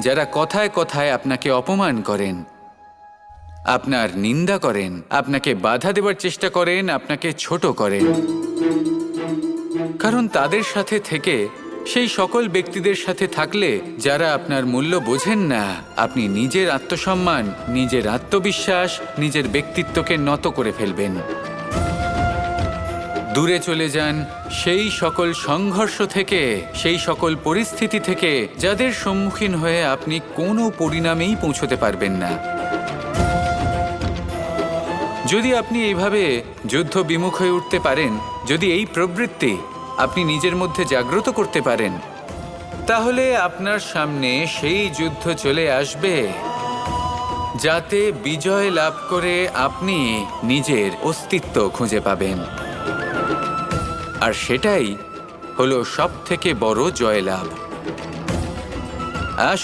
যারা কথায় কথায় আপনাকে অপমান করেন, আপনার নিন্দা করেন, আপনাকে বাধা দেওয়ার চেষ্টা করেন, আপনাকে ছোট করেন। কারণ তাদের সাথে থেকে, সেই সকল ব্যক্তিদের সাথে থাকলে যারা আপনার মূল্য বোঝেন না, আপনি নিজের আত্মসম্মান, নিজের আত্মবিশ্বাস, নিজের ব্যক্তিত্বকে নত করে ফেলবেন। দূরে চলে যান সেই সকল সংঘর্ষ থেকে, সেই সকল পরিস্থিতি থেকে যাদের সম্মুখীন হয়ে আপনি কোনো পরিণামেই পৌঁছতে পারবেন না। যদি আপনি এইভাবে যুদ্ধ বিমুখ হয়ে উঠতে পারেন, যদি এই প্রবৃত্তি আপনি নিজের মধ্যে জাগ্রত করতে পারেন, তাহলে আপনার সামনে সেই যুদ্ধ চলে আসবে যাতে বিজয় লাভ করে আপনি নিজের অস্তিত্ব খুঁজে পাবেন। আর সেটাই হলো সবথেকে বড় জয়লাভ। আসুন